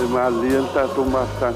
Malian satu masak.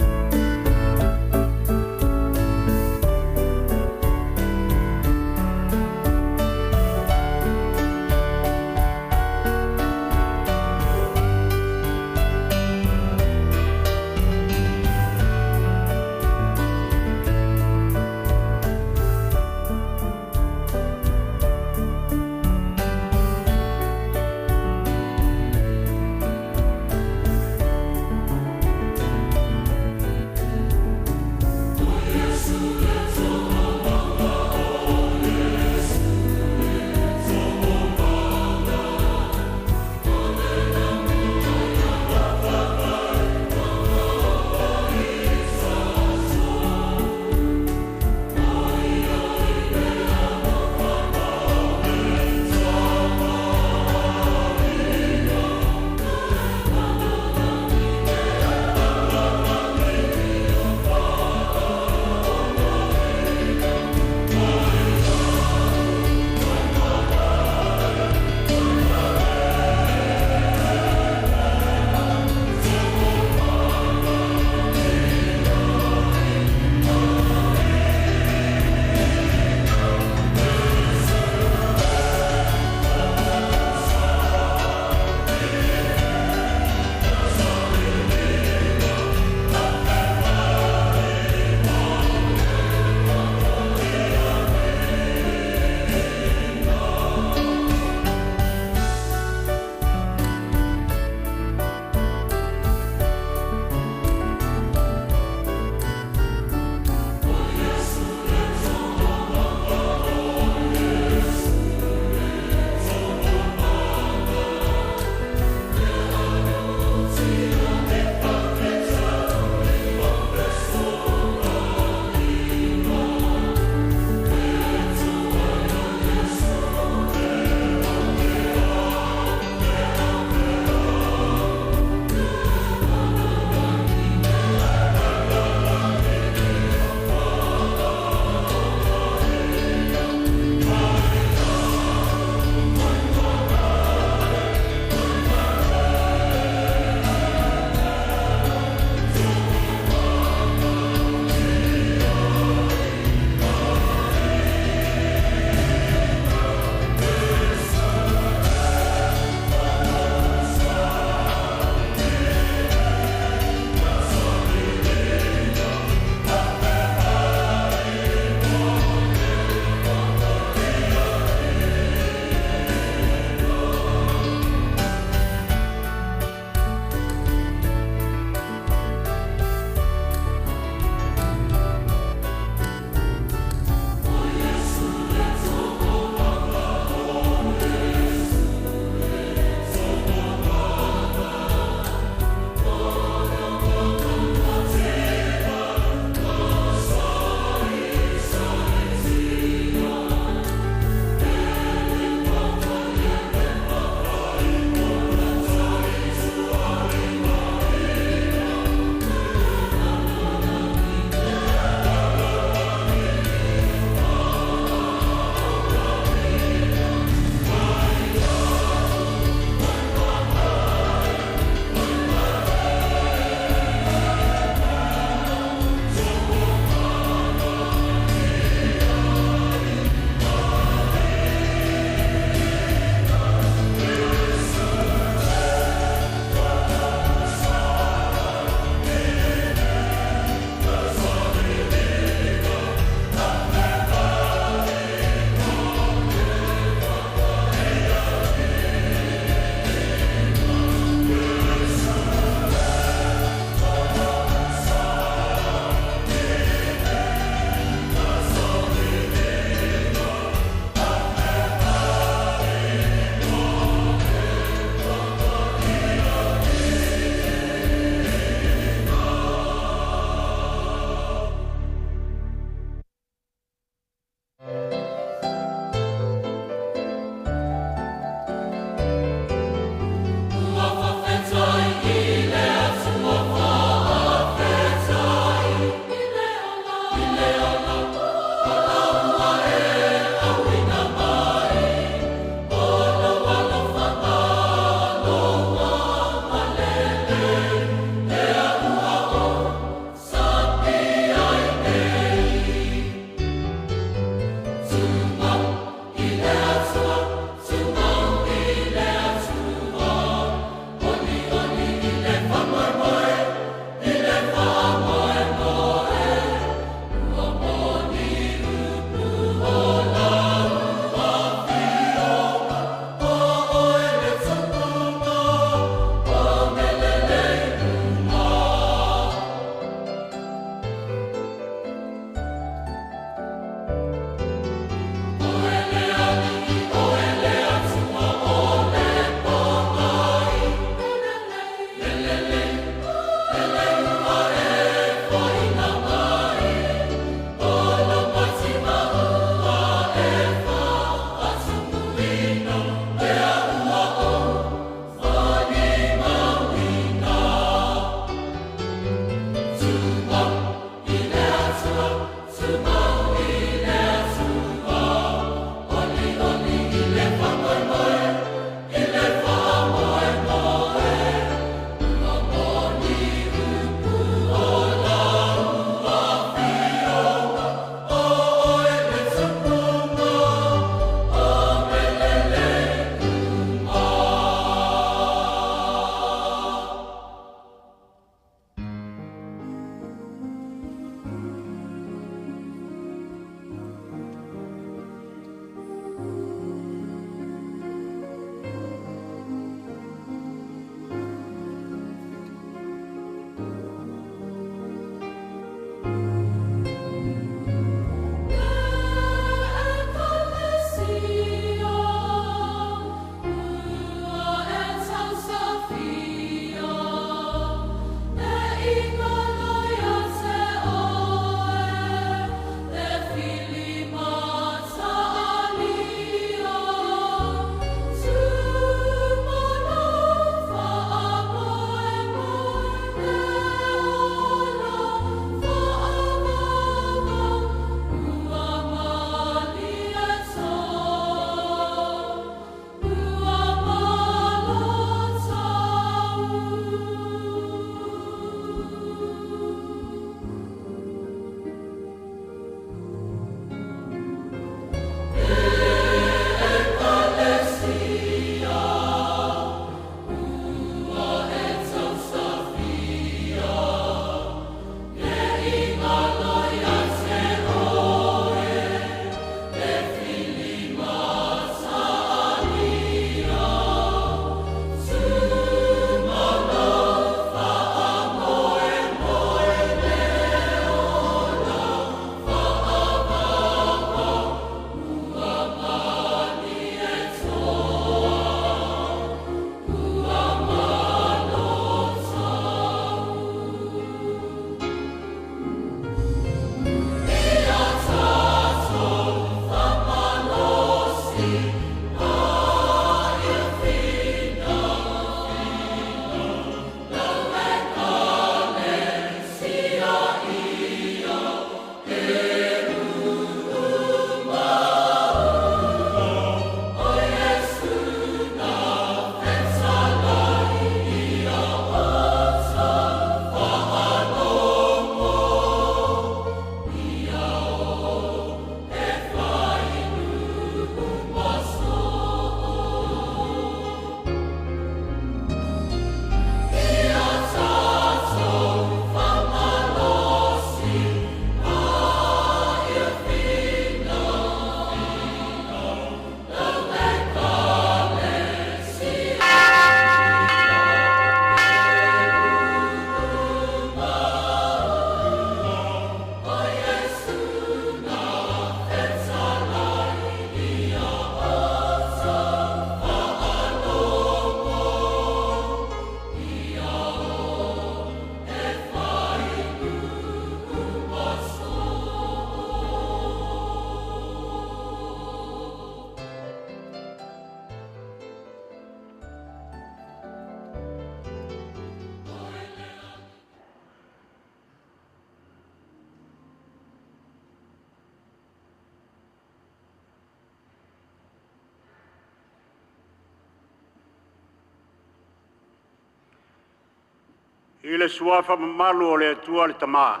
I le suafa mamalu o le tua le tama,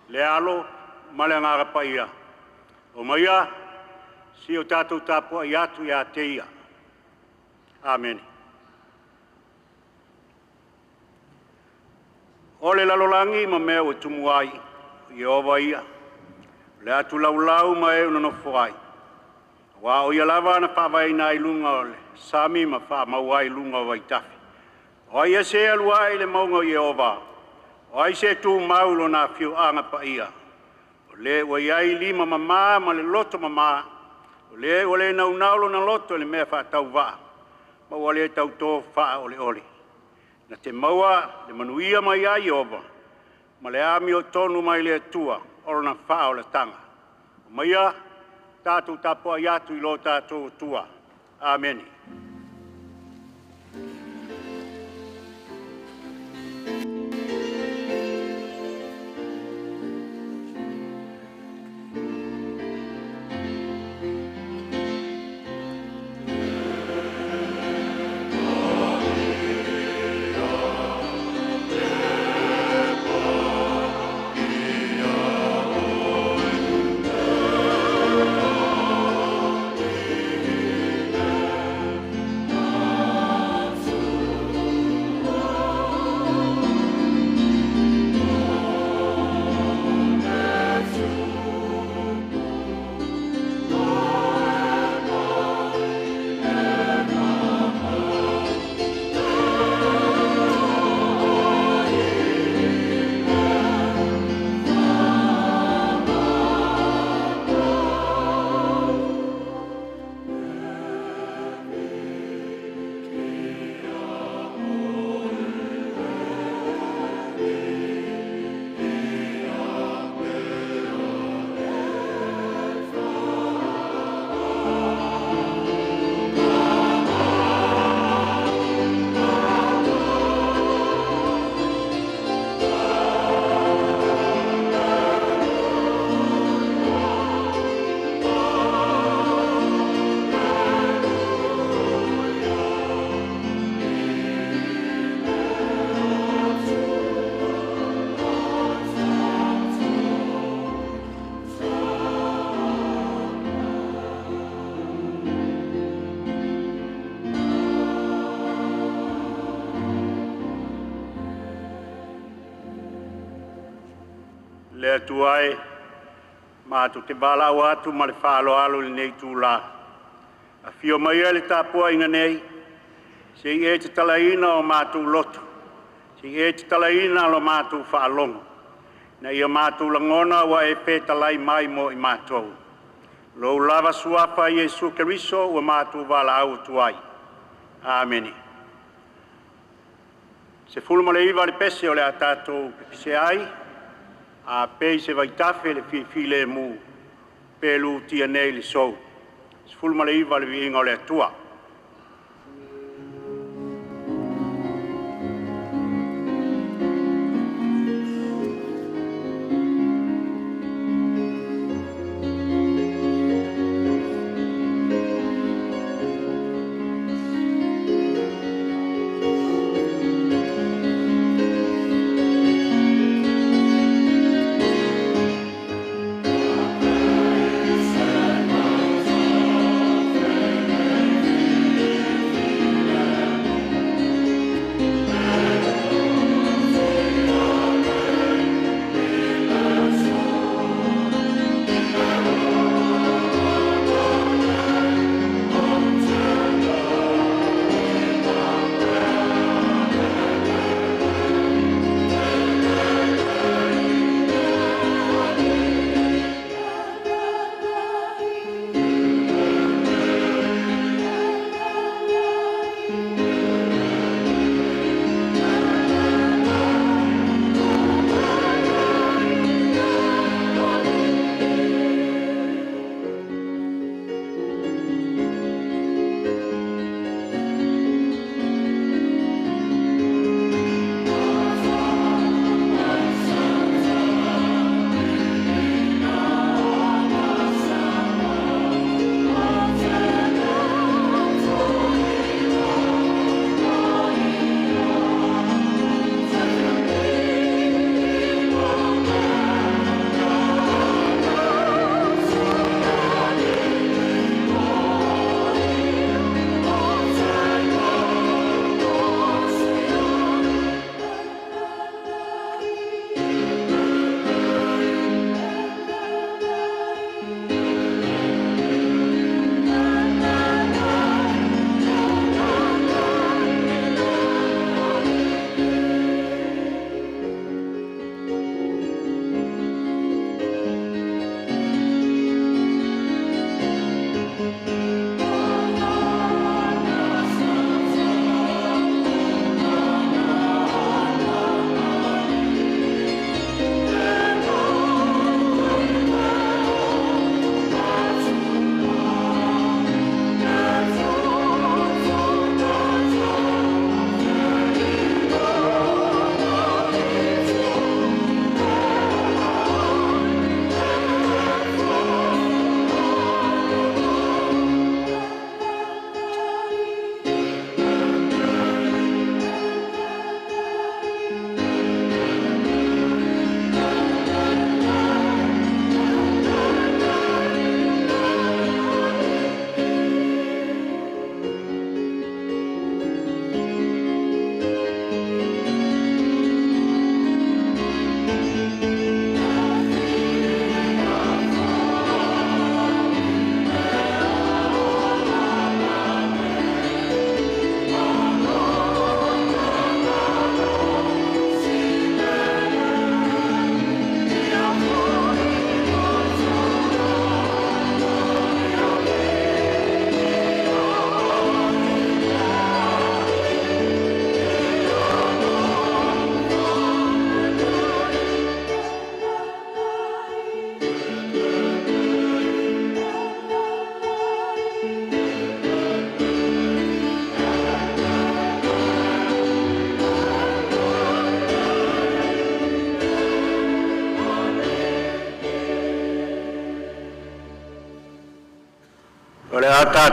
le alo ma le ngara paia. O maia, si o tātou tāpua i atu i a teia. Amen. O le lalolangi ma mea o tumuai, i ova ia. Le atu laulau ma e unanofo ai. Wa o ia lava na whawai na ilunga o le sami ma wha mauai lunga o Waitafi. O ia se alua i le maunga i ova. O ai se tu maulo na fiu anga pa ia. O le o iai lima mama ma le loto mama. O le naunaulo na loto le mea wha tau waa. Ma o le tau tō wha ole ole. Na te maua le manuia mai ai ova. Ma le ami o tonu mai le tua. Oro na wha o le tanga. O maia tātou tapua i atu i lo tātou tua. Amen. Le atuai, ma atu te bala o atu ma le whaalo alo le nei tū la. A fio mai le tāpua inga nei, se i e te talaina o mātou loto, se i e te talaina o mātou whaalongo, na ia mātou langona wa e pētalai mai mo i mātou. Lou lava suafa Iesu Keriso o mātou wala au tuai. Amen. Se fulma le iwa le pese o le a tātou pepise ai, a pei se Waitafi le file mu pelu tia nei le sou. Se fulma le iwa le vinga o le atua. Amen.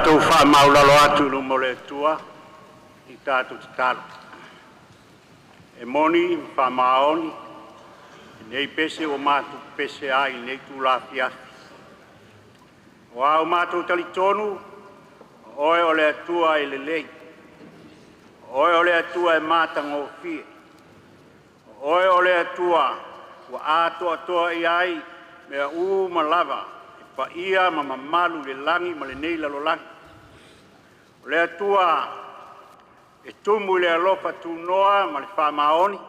tātou whamaulalo atu no mo le tua i tātou te talo. E moni whamaoni, nei pese o mātou pese ai nei tūla fiafi. O au mātou talitonu, oe o le atua i le lei. Oe o le atua e mātanga o fie. Oe o le atua wa atoa toa i ai mea ma lava. Pa ia ma mamalu le langi ma le nei lalo langi. O le atua e tumu le alofa tu noa ma le whamaoni.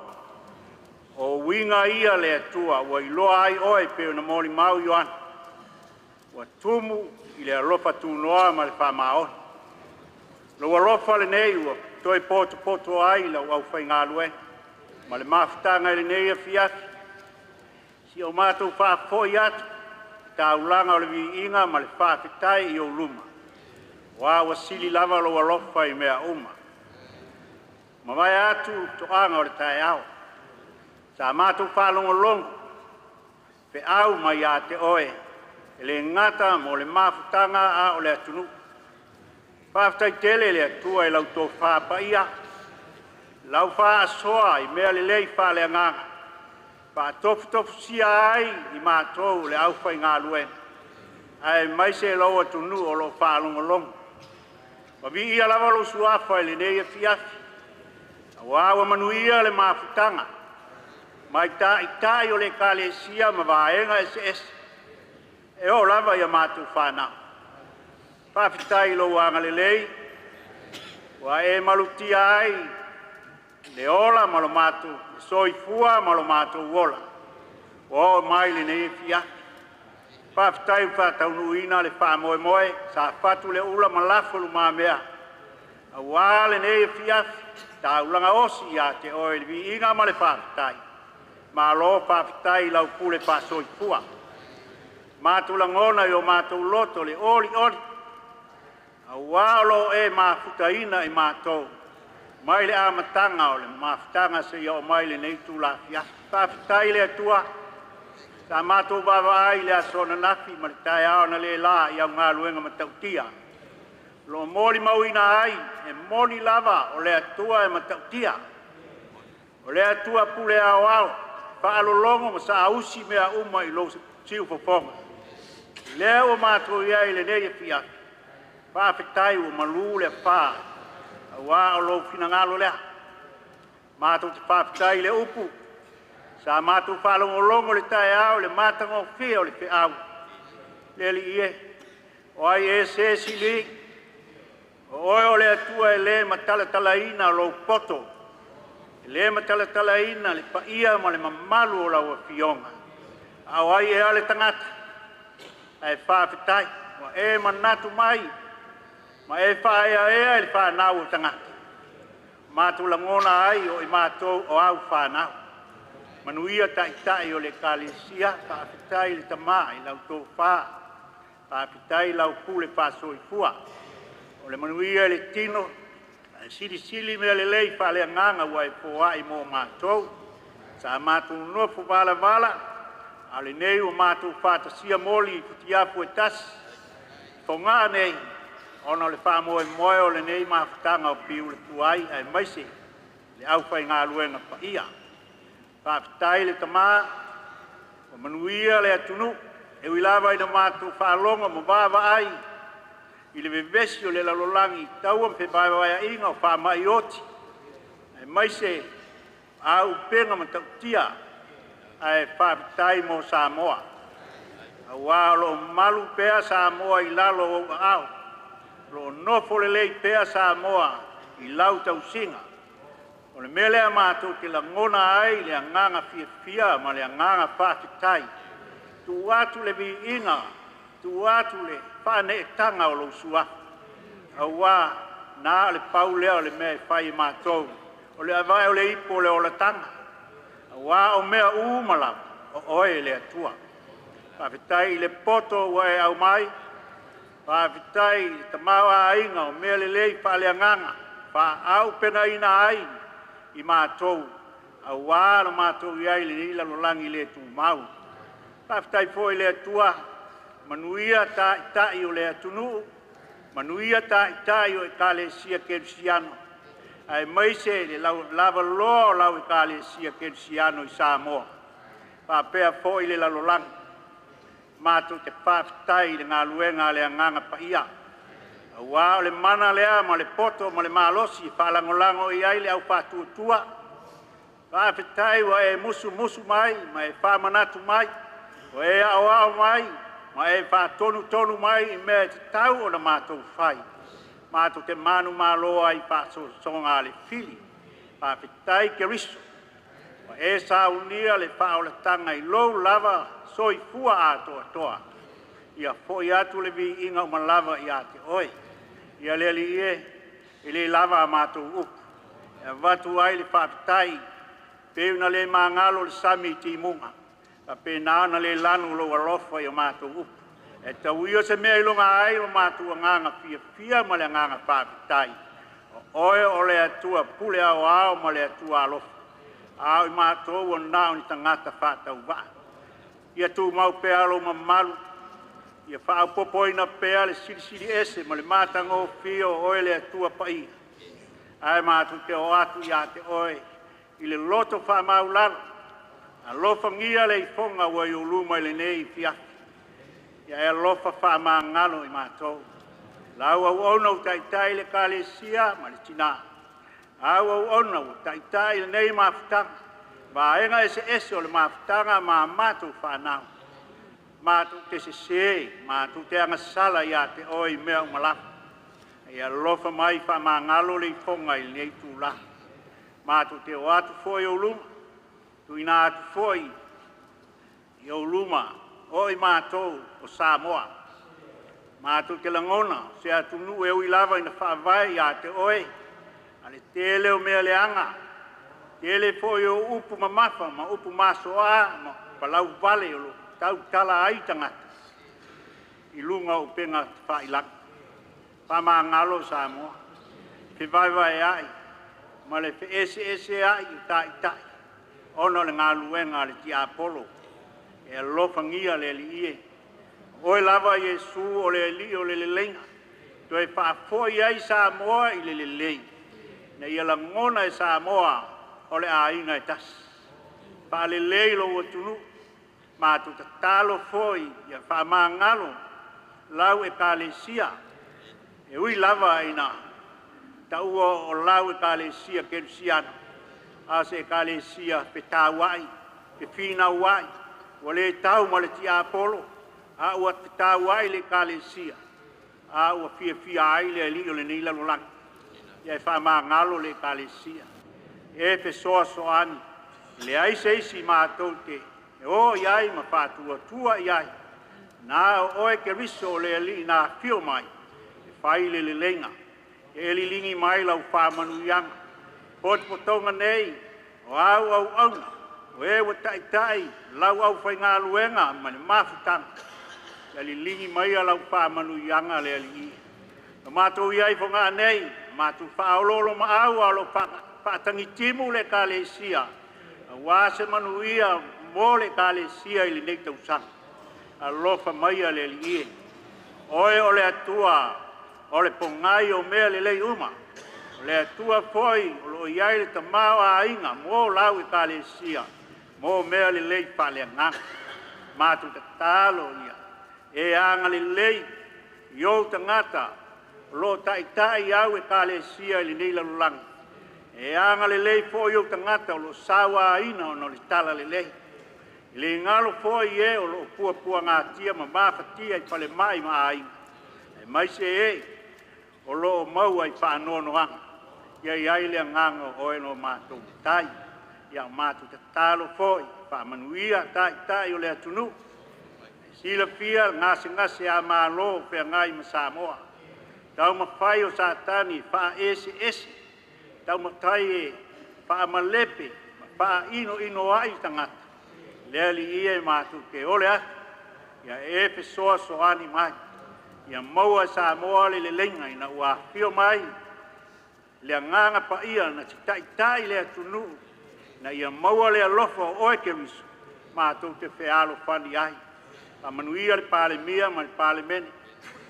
O winga ia le atua wa iloa ai oe peo na moli mau yoan. Wa tumu i le alofa tu noa ma le whamaoni. Lo alofa le nei ua toi poto ai la wau whai ngā lue. Ma le mawhitanga le nei a fiafi. Si o mātou whafoi atu. Taulanga o le viinga ma le whawhitai i o luma. Wa wasili lava lo alofa i mea uma. Ma mai atu toanga o le tae au. Sa mātou whalongo longo. Pe au mai a te oe. E le ngata mo le mawhitanga a o le atunu. Whawhitai tele le atua i lau tō whapaia. Lau wha asoa i mea le lei whale anganga. Pa tofu sia ai i mātou le au whai ngā luen. Ai mai se lau atunu o lo whaalongo longo. Pa vi ia lava lo suafa i le nei a fiafi. Awa manuia le mawhitanga. Mai ta i tai o le kale sia ma vaenga SS. E o lava ia mātou whanau. Whawhitai lo wanga le lei. Wa e malutia ai. Le ola malo mātou. Soi fua malo mātou wola. O mai le nei fia. Whawhitai whataunuina le whamoe moe. Sa whatu le ula malafulu mā mea. A wā le nei fia. Ta ulanga osi ia te oe le vi inga ma le whawhitai. Ma lo whawhitai lau pule wha soi fua. Mātou langona i o mātou loto le oli. A wā lo e mā futaina i mātou. Mai le amatanga o le mawhitanga se ia o mai le nei tū la fia. Whawhitai le atua. Sa mātou wawa ai le asona nafi ma le tae ao na le la i au ngā luenga matautia. Lo moli mauina ai e moli lava o le atua e matautia. O le atua pule ao ao. Whaalo longo ma sa ausi mea uma i lo siu fofonga. Lea o mātou ia i le nei fia. Whawhitai o malu le whaa. Wa o lo fina ngalo lea. Mātou te whawhitai le upu. Sa mātou whalongo longo le tae au le mātango whia o le whi au. Le li ie. O ai e se si li. O oi o le atua e le matalatalaina lo poto. E le matalatalaina le paia ma le mamalu o lau a fionga. Au ai e ale tangata. Ai whawhitai. Wa e manatu mai. Ma e whaea ea ili whanau o tangata. Mātou langona ai o i mātou o au whanau. Manuia tai o le kālesia, whawhitai le tamā i lau tō whā. Whawhitai lau pule whāsoi fua. O le manuia le tino, sili mea le lei whale nganga wai poa i mō mātou. Sa mātou nofu vala, a le nei o mātou whātasia moli i kutiapu e tasi. Tonga nei, ona le whamoe moe o le nei mawhitanga o piu le tuai ai maise le au whai ngā luenga pa ia. Whawhitai le tamā, o manuia le atunu, e wilawa i na mātou whalonga mo wawa ai, i le vevesi o le lalolangi taua mpe wawa ia inga o whamai oti. Ai maise au penga matautia ai whawhitai mo Samoa. A wālo malu pea Samoa i lalo o au. Lo nofo le lei pea Samoa i lau tau singa. O le mele a mātou te langona ai le anganga fia ma le anganga whākitai. Tu atu le vi inga, tu atu le whane e tanga o lo sua. A wā nā le pau lea o le mea whai mātou. O le avai o le ipo le o la tanga. A wā o mea umala o oe le atua. Whawhitai le poto wae au mai. Whawhitai ta maua inga o mea le lei whale anganga. Wha au pena ina ai i mātou. A wāra mātou iai le ila lo langi le tu mau. Whawhitai fo i le atua. Manuia ta i o le atunu. manuia tai o ekalesia kerusiano ai mai se le lava lo lau ekalesia kerusiano i Samoa pa pea fo i le lalolang matu te whaftai le ngā luenga le anganga pa ia wa le mana lea ma le poto ma le malosi whalangolango i ai le au whatuatua whaftai wa e musu mai ma e whamanatu mai wa e ao mai ma e whatonu mai i mea te tau o na mātou whai mātou te manu māloa i whasonga le fili whaftai ke riso wa e saunia le whaolatanga i lou lava soi fua atoa ia foi atu le vi inga o malava i ate oi ia le li e le lava a mātou upu e watu ai le whaftai peuna le mangalo le sami ti munga pa pe na le lanu lo alofa i o mātou upu e tau io se mea ilunga ai o mātou nganga fia ma le nganga whaftai oe o le atua pule ao ma le atua alofa au i mātou o nao ni tangata whatau waa ia tu mau pea alo mamalu ia whao popoina pea le siri ese ma le mātango fio oe le atua pai ai mātou te o atu ia te oe i le loto wha maularo a lofa ngia le i fonga wa i uluma i le nei fiafi ia e lofa wha maangalo i mātou lau au ona u taitai le kalesia ma le tina au ona u taitai le nei mafutanga va enga ese o le mafutanga ma mātou whanau mātou te se mātou te angasala ia te oi mea umalafu ia lofa mai wha maangalo le i fonga i le nei tūla mātou te o atu foi o luma tuina atu foi i o luma o i mātou o Samoa mātou te langona se atu nu e ui lava ina whaavai ia te oi ale tele o mea leanga tele foi o upu mamafa ma upu masoa ma palau vale o tau tala ai tangata i lunga o penga whailak whamangalo Samoa te vai ai ma le fe ese ai i tai ono le ngā luenga le ti Apollo e lofa ngia le li ie oe lava Yesu o le li o le lenga to e whaafoi ai Samoa i le lei na ia la ngona e Samoa o le ainga e tas pa le lei lo o tunu mātou ta talo foi ia whamangalo lau e kalesia e ui lava ina tau o lau e kalesia kerusiano a se kalesia pe tawai pe fina wai o le tau ma le ti Apollo a ua pe tawai le kalesia a ua fia ai le li o le nila lolang ia e whamangalo le kalesia e pe soani le ai se isi mātou te o iai ma whātua iai nā oe ke riso le li nā fio mai e whai le lenga e li lingi mai lau whamanu ianga potonga nei o au auna o e wa tai lau au whai ngā luenga ma ne mawhutanga e li lingi mai lau whamanu ianga le li i mātou iai whonga nei mātou whaololo ma au alo whātangi timu le kalesia wā se manu ia mo le kalesia i le nei tausanga a lofa mai a le li i oe o le atua o le pongai o mea le lei uma le atua foi o lo iai le tamao a inga mo lau i kalesia mo mea le lei whaleanganga mātou te talo ia e anga le lei i o tangata lo tai au e kalesia i le nei lalulanga e anga le lei foi o tangata o lo sawa ina o no le tala le lei le ngalo foi e o lo pua ngā tia ma mawhatia i pale mai ma ainga e mai se e o lo mau ai whanonoanga ia iai le nganga o e no mātou tai ia mātou te talo foi whamanuia tai o le atunu sila fia ngase a mālo pia ngai ma Samoa tau ma whai o satani wha ese tau ma tai e wha malepe wha ino ai tangata le li ia mātou ke ole atu ia e pe soani mai ia maua Samoa le lenga ina ua fio mai le nganga pa ia na tai le atunu na ia maua le alofa oe ke riso mātou te whealo whani ai a manuia le pale mia ma le pale mene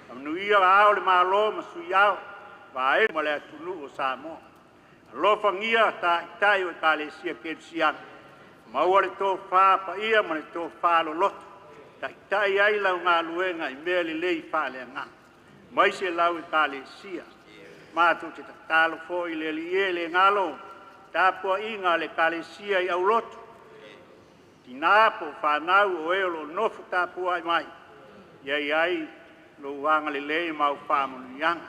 Manuia ao le malo masuiao vai ma le tulu o Samoa. Lo fangia tai o kalesia ke siang. Mau le to fa pa ia ma le to fa lo lot. Tai ai la nga luenga i mele lei fa le nga. Mai se lau kalesia. Ma tu te talo fo i le le ngalo. Tapo inga le kalesia i au lot. Tinapo fa nau o elo nofu tapo ai mai. Ia ai lo wanga le lei mau fa mo yang.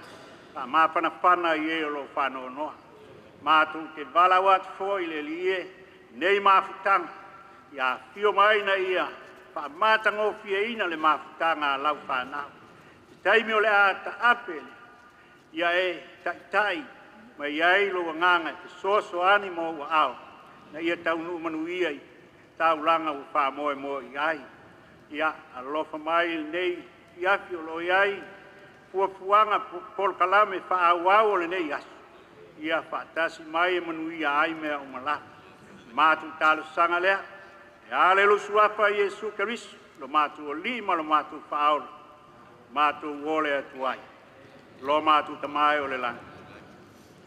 Pa ma pana i lo fa no no. Ma tu te vala wat fo i le lie nei ma futang. Ya fio mai na ia. Pa ma tango fie ina le ma futanga lau fa na. Tai mi ole ata apele. Ia tai ma ia lo nganga te soso animo wa au. Na ia tau nu manuia i tau langa u fa mo ai. Ia alofa mai nei ia fio lo ai. Fuafuanga pol kalame fa awao le nei asu. Ia fa tasi mai manuia ai mea umala. Matu talo sanga lea. E ale lo suapa Yesu Keriso. Lo matu o lima lo matu faolo. Matu wole atuai. Lo matu tamai o le langa.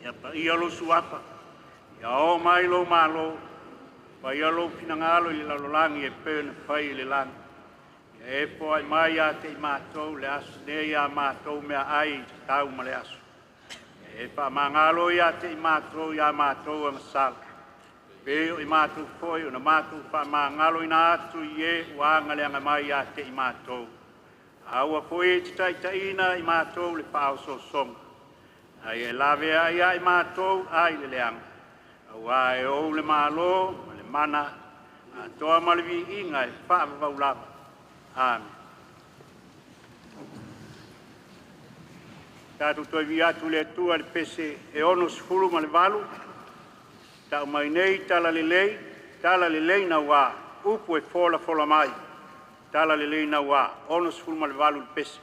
Ia pa ia lo suapa. Ia o mai lo malo. Pa ia lo pinangalo i lalolangi e pene fai le langa. E po ai mai a te mātou le asu nei a mātou mea ai tau ma le asu. E pa mangalo ia te mātou ia mātou a masala. Peo i mātou foi o na mātou pa mangalo ina atu i e wanga le anga mai a te mātou. Aua foi e te taitaina i mātou le pao so songa. Ai e lawe ai ai mātou ai le leanga. Aua e ou le malo, ma le mana, a toa malivi inga e wha vaulapa. Amen. Tātou toi vi atu le atua le pese e ono sifuru ma le valu. Tau mai nei tala le lei na wā. Upu e fola mai. Tala le lei na wā. Ono sifuru ma le valu le pese.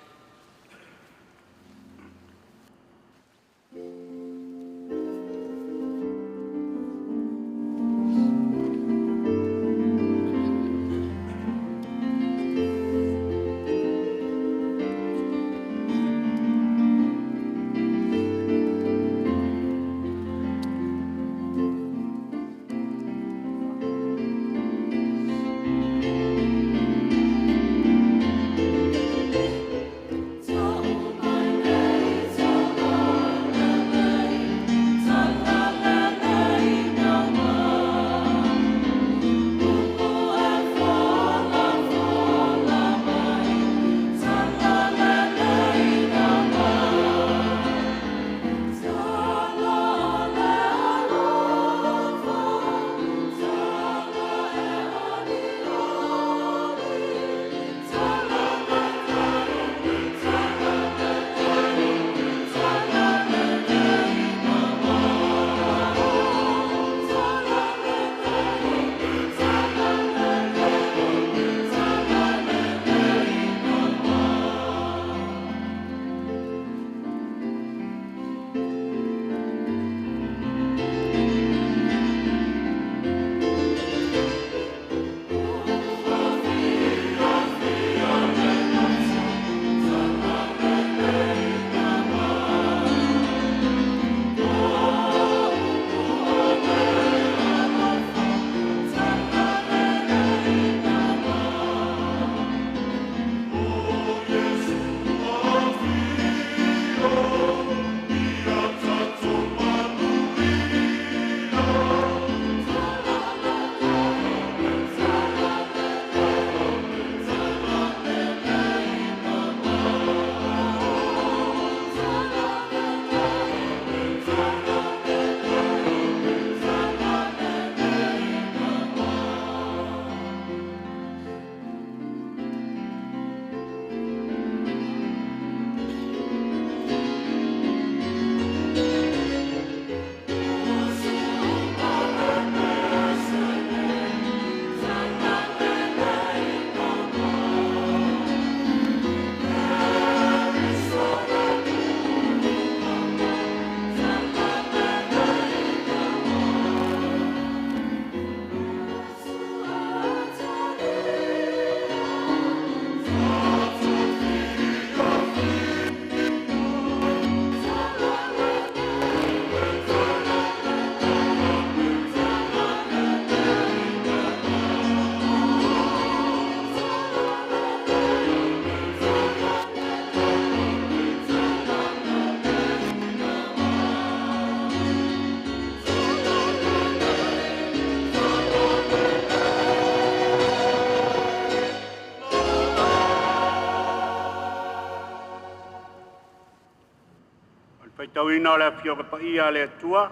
tauina o le afioga pa ia le atua.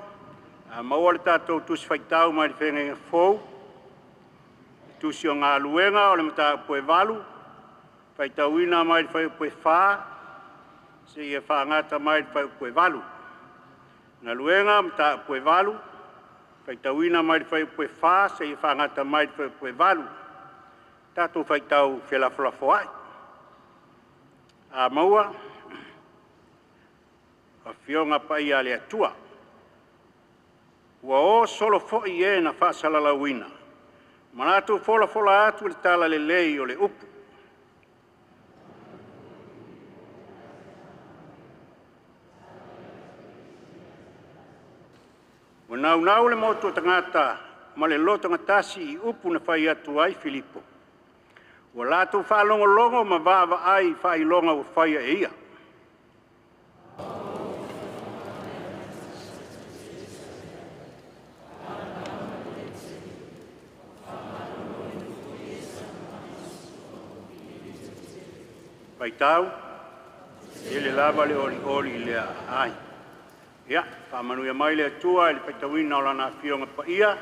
Maua le tātou tusi whaitau mai le whenga fōu. Tusi o ngā luenga o le mata poe valu. Whaitauina mai le whai poe whā. Se ia whaangata mai le whai poe valu. Ngā luenga mata poe valu. Whaitauina mai le whai poe whā. Se ia whaangata mai le whai poe valu. Tātou whaitau whelaflafo ai. Maua. A fionga pa ia le atua. Ua o solo fo'i e na whaasalalauina. Manatu fola atu le tala le lei o le upu. Ua nau le motu tangata ma le lo tangatasi I upu na whai atu ai Filipo. Ua latu whaalongolongo ma vava ai whailonga o whai e ia. Paitau, ele lava le oli le ai. Ia, whamanuia mai le atua, ele paitauina o lana fionga pa ia.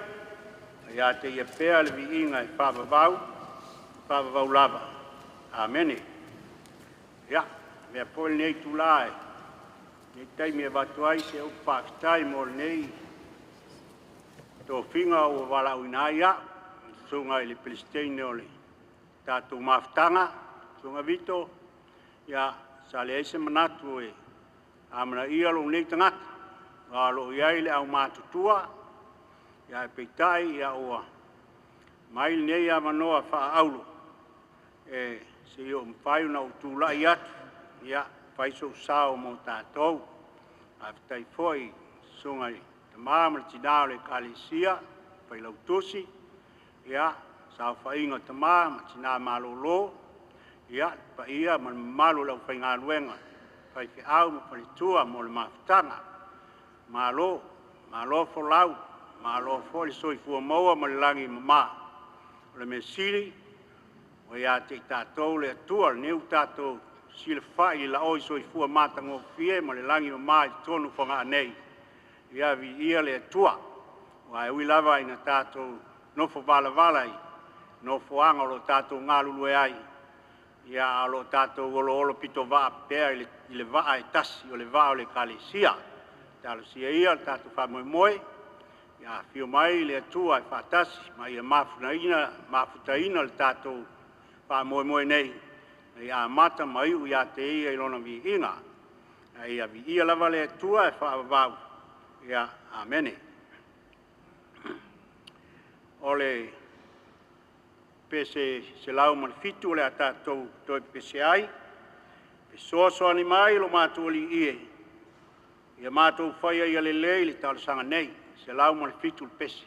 Ia te ia pēa le vi inga I whavavau lava. Amene. Ia, mea pole nei tulae. Nei taimi e watu ai se au Pakitai mo nei. Tō whinga o wala uina ia. Sunga I le Palestine o le tātou mawhtanga. Sunga vito. Ia, sa le eise manatu e amana ia lo nei tangata. Wa lo iai le au mātutua. Ia e peitai ia oa. Mai nei amanoa wha aulo. E se io mwhai una utula I atu. Ia, whaiso sao mo tātou. A vitai foi sunga I te māmara tinao le kālesia. Whai lautosi. Ia, sao whainga te māmara tinao malolo. Ia, pa ia man malu lau whai ngā luenga. Whai ke au ma whalitua mo le mawhitanga. Malo fo lau. Malo fo le soi fua maua ma le langi mama. O le me siri. O ia te tātou le atua. Le neu tātou sile whai la oi soi fua mātango fie ma le langi mama I tonu whanga anei. Ia vi ia le atua. O ai ui lava ina tātou nofo vala I. Nofo anga o lo tātou ngā lulue ai. Ia alo tātou olo pito vaa pēa I le vaa e tasi o le vaa o le kālesia. Tālo sia ia tātou whamoemoe. Ia whio mai le atua e whaatasi. Ma ia mafutaina le tātou whamoemoe nei. Ia mata mai u ia te ia I lona vi inga. Ia vi ia lava le atua e whaavavau. Ia amene. Ole pese se lau man fitu le atatou toi pese ai. Pe soa ni mai lo mātou li ie. Ia mātou whaia ia le lei le talasanga nei. Se lau man fitu le pese.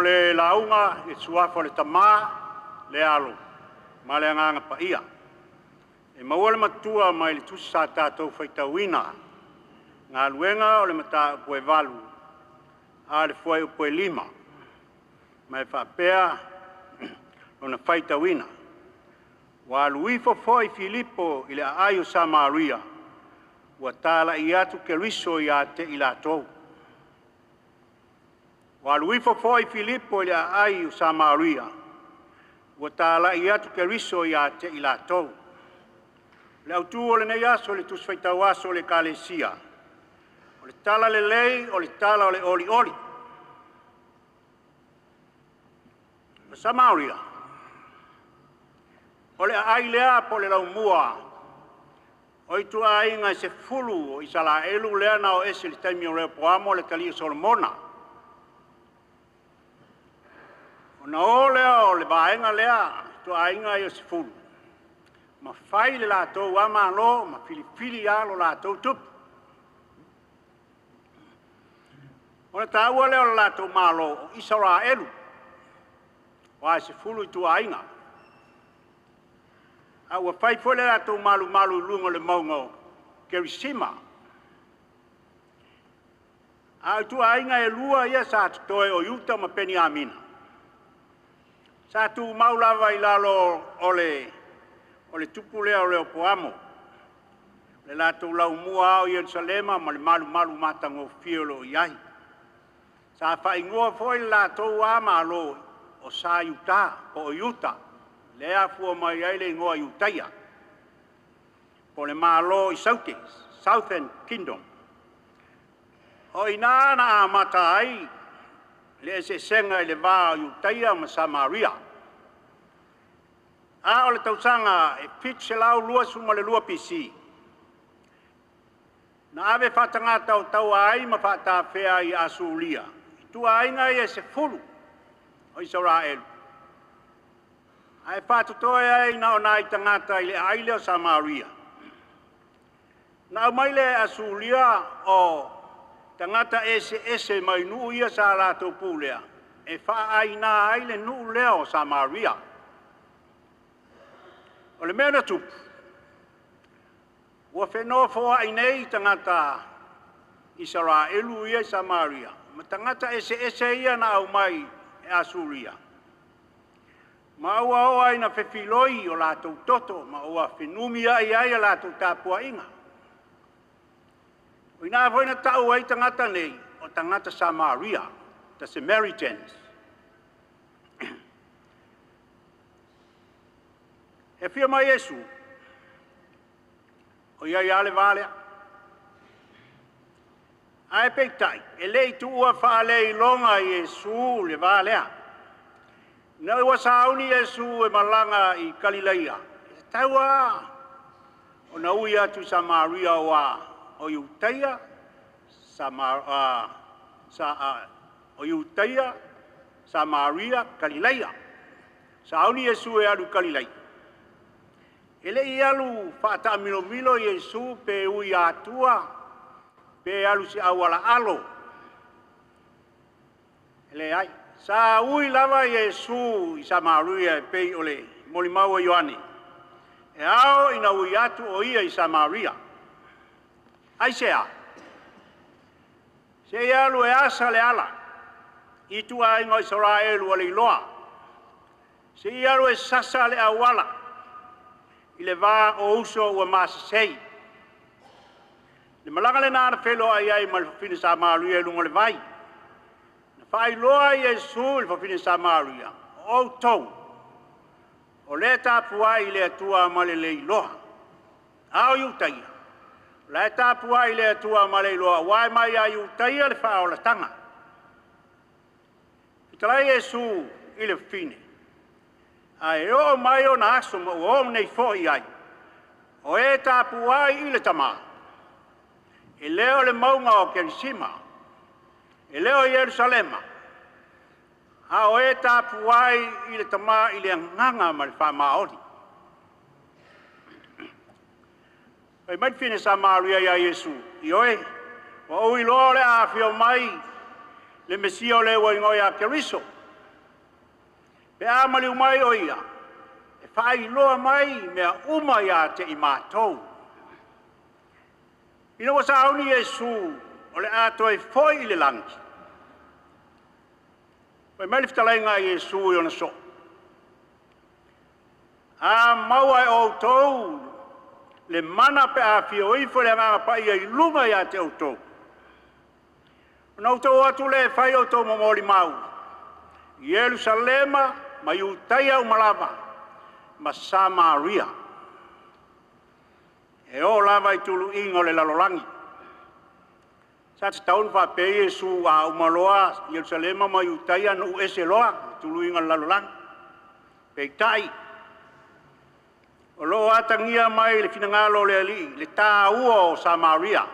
le launga e suafo le tamā le alo ma le anganga pa ia. E maua le matua mai le tusi sa tātou whaitauina ngā luenga o le mata poe valu a le fuai o poe lima mai whapea o na whaitauina. Wa luifo foi Filipo i le ai o Samaria wa tala i atu ke riso i a te i lātou. Wa luifo foi Filipo i le ai o Samaria wa tala i atu ke riso i a te i lātou. Le autu o le nei aso le tuswhaitau aso le kalesia. O le tala le lei o le tala o le oli oli. O Samaria. O le ai lea po le lau mua. O i tua inga se fulu o i sala elu lea na o ese le taimi o reo poamo le talia Solomona. O na o lea o le vaenga lea tua inga i o se fulu. Ma fai le lātou ama lo, ma fili alo lātou tupu. O na tāua lea o le lātou malo o isara elu. Wa se fulu i tua inga. A ua fai foi le lātou malu lungo le maungo Kerisima. A tua inga e lua ia sa toe o yuta ma peni amina. Sa tu maulava i lalo o le tupu lea o leo poamo. Le lātou lau mua o Yerusalema ma le malu matango fiolo iai. Sa fai ngoa foi le lātou ama alo o sa yuta o yuta. Lea fua mai ai le ngoa Iutaia. Po le malo i Southern Kingdom. O ina na amata ai, le se senga i le vā Iutaia ma Samaria. A o le tausanga e fit se lau lua suma le lua pisi. Na ave whatangata o tau ai ma whata whea i Asulia. I tua ainga i e se fulu o Israel. Ai whātutoe ai na o nai tangata i le aile o Samaria. Na mai le Asulia o tangata ese mai nuu ia sa rātou pūlea. E wha ai nā aile nuu lea o Samaria. O le mea tupu. Ua whenua fōa i nei tangata Israelu ia i Samaria. Ma tangata ese ia na au mai e Asulia. Ma ua oa ina whewhiloi o lātou toto, ma ua whenumia i ai a lātou tāpua inga. O ina voina tau ai tangata nei, o tangata Samaria, the Samaritans. E whia mai Yesu, o iai ale valea. Ai peitai, e lei tu ua whaalei longa Yesu le valea. Na ua sauni Yesu e malanga i Galileia. Taua o na ui atu Samaria o Iutaia, o Iutaia, Samaria, Galileia. Sauni Yesu e alu Galileia. Ele i alu whaata milo Yesu pe ui atua, pe alu si awala alo. Ele ai. Sa ui lava Yesu i Samaria pei ole molimau o Ioane. E ao ina ui atu o ia i Samaria. Ai sea. Se alu e asa le ala. I tua ingo Israelu o le iloa. Se alu e sasa le awala. I le vā o uso ua masasei. Le malanga le nāna whelo ai ai malfine Samaria lungo le vai. Fai loa Yesu il fafine Samaria. O tau. O le tāpua i le atua ma le loa. Ao Iutaia. Le tāpua i le atua ma le loa. Wai mai a Iutaia le wha o la tanga. Italai Yesu i le fine. Ai o mai o na aso ma o nei fo i ai. O e tāpua i le tama. E leo le maunga o Kerisima. E leo Yerusalema. A o e tāpuai i le tama i le nganga ma le whamaori. Pai mai fine Samaria ia Yesu. I oe, o ui loa le a whio mai le mesio le wa ingoia Keriso. Pe amali umai o ia. E whai loa mai mea uma ia te i mātou. Ina wa sa auni Yesu o le ato e foi i le langi. Pai mai liftalai ngā Yesu i ona so. A maua e o tou le mana pe a fio ifo le ngā pa ia i lunga ia te o tou. Ona o tou atu le whai o tou momoli mau. I Yerusalema ma Iutaia o Malava ma Samaria. E o lava i tulu ingo le lalolangi. Sa te taun wha pe Yesu a umaloa Yerusalema ma Iutaia no ese loa tulu ingo le lalolangi. Pe tai. O lo atangia mai le finangalo le ali, le tā ua o Samaria.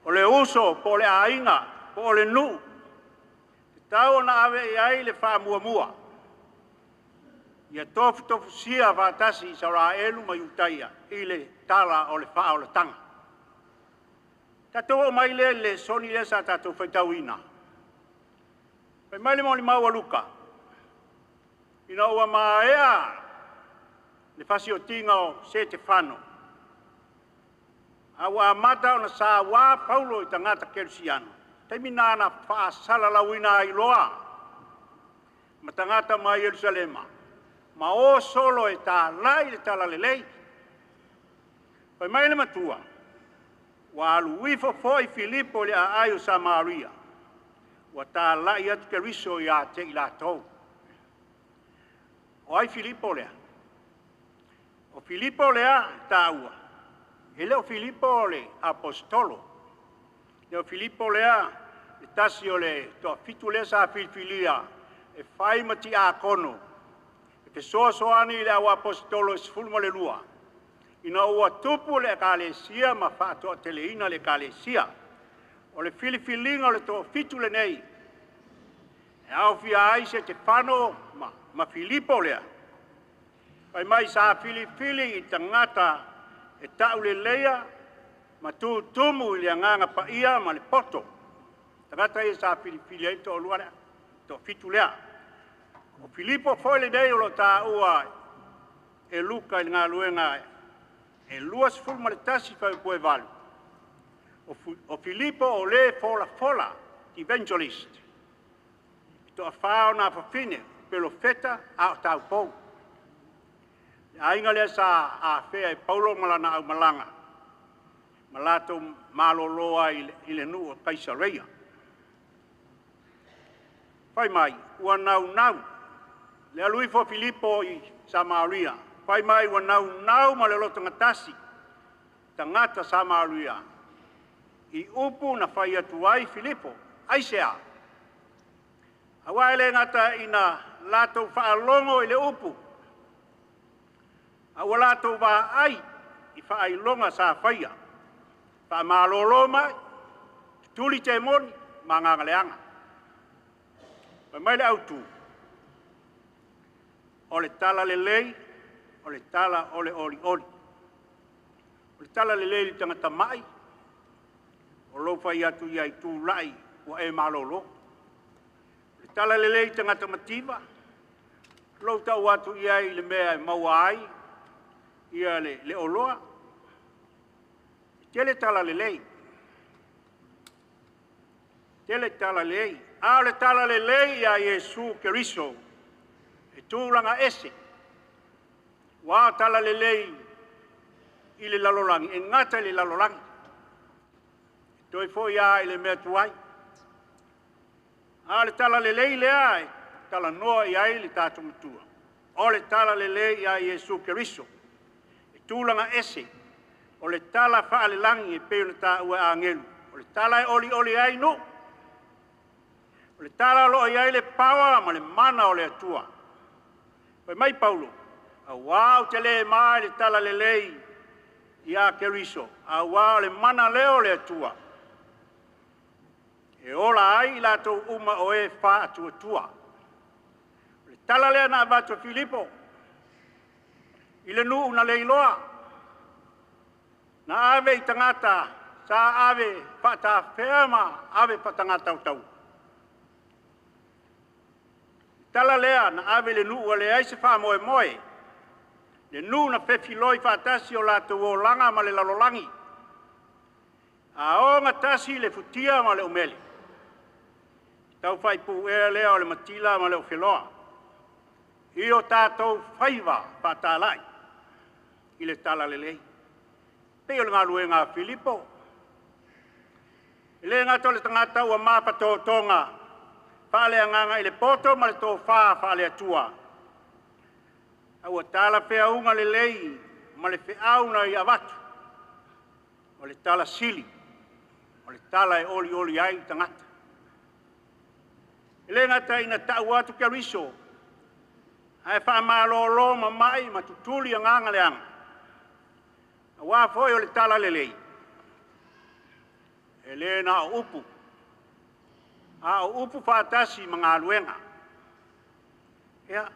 O le uso po le ainga, po le nu. Te tau na ave i ai le wha mua mua. Ia tofu sia whatasi i saura elu mai Iutaia, i le tala o le wha o le tanga. Tatou o mai le soni le sa tatou whaitau ina. Pai mai le mauli maua luka. Ina ua maea, le fasi o tinga o Setefano. Awa amata o na sa wā Paulo i tangata Kerusiano. Taimina na wha salalawina i loa. Ma tangata mai Yerusalema. Ma o solo e tā lai le tala lelei. Pai mai le matua. Wa aluifo foi Filipo le a ayo Samaria. Wa tā lai atu Keriso i a te i la tau. O ai Filipo lea. O Filipo lea tāua. Ele o Filipo le apostolo. Le o Filipo lea le tasi o le toa fitu le sa filfilia. E fai mati a kono. E pe soani le au apostolo e sfulmo le lua. Ina ua tupu le kalesia ma whātua teleina le kalesia. O le filifilinga le toa fitu le nei. E au fia aise te whano ma Filipo lea. Pai mai sa fili i tangata e tau le leia ma tumu i le anganga pa ia ma le poto. Tangata e sa fili e to lua lea, to fitu lea. O Filipo foi le dei o lo ta ua e luka i ngā luenga e luas fulma le tasi fai koe valu. O Filipo o le fola, evangelist. To a whao na whawhine, pelo feta a tau pou. Ainga le sa a fea e Paulo malana au malanga. Malato maloloa i le nu o Kaisareia. Fai mai, ua nau. Le aluifo Filipo i Samaria. Fai mai, ua nau ma le loto ngatasi. Tangata Samaria. I upu na fai atu ai Filipo. Aisea. Hawa ele ngata ina lato whaalongo i le upu. A wala to va ai i fa ai longa sa faia. Fa malolo mai tuli te moni manga leanga. Mai le autu. O le tala le lei, o le tala o le oli. O le tala le lei tangata mai. O lo fai atu ia i tu lai o e malolo. O le tala le lei tangata mativa. Lo tau atu ia i le mea mauai. Ia le oloa. Tele tala le lei. Tele tala le lei. A le tala le lei a Yesu Keriso. E tūlanga ese. Wā tala le lei i le lalolangi. E ngata le lalolangi. Toi foi a i le mea tuai. A le tala le lei lea e tala noa i ai le tātou matua. O le tala le lei a Yesu Keriso. Tūlanga ese, o le tala whaale langi e peo le tā ua angelu. O le tala e oli ai no. O le tala lo ai le pawa ma le mana o le atua. Pai mai Paulo, a wāu te le mai le tala le lei i a Keriso. A wāu le mana leo le atua. E ola ai la tau uma o e wha atua tua. O le tala lea na vato Filipo. I le nuu na leiloa. Na ave i tangata, sa ave pata ferma, ave patangata o tau. tala lea na ave le nuu le ai se wha moe moe. Le nuu na whewhi loi whaatasi o lātou o langa ma le lalolangi. A o ngā tasi le futia ma le umele. Tau whai pu ea lea o le matila ma le o wheloa. I o tātou whaiva whātālai. I le tala le lei. Pei o le ngā lue ngā Filipo. I le ngā tole tangata ua māpa tō tonga. Whale anganga i le poto ma le tō whā whale atua. Aua tala whea unga le lei ma le wheauna i avatu. O le tala sili. O le tala e oli oli ai tangata. I le ngata ina tau atu kia riso. Ai wha mālo ma mai ma tutuli anganga le anga. Awa foi o le tala le lei. E le na upu. A upu whātasi mga luenga. Ea.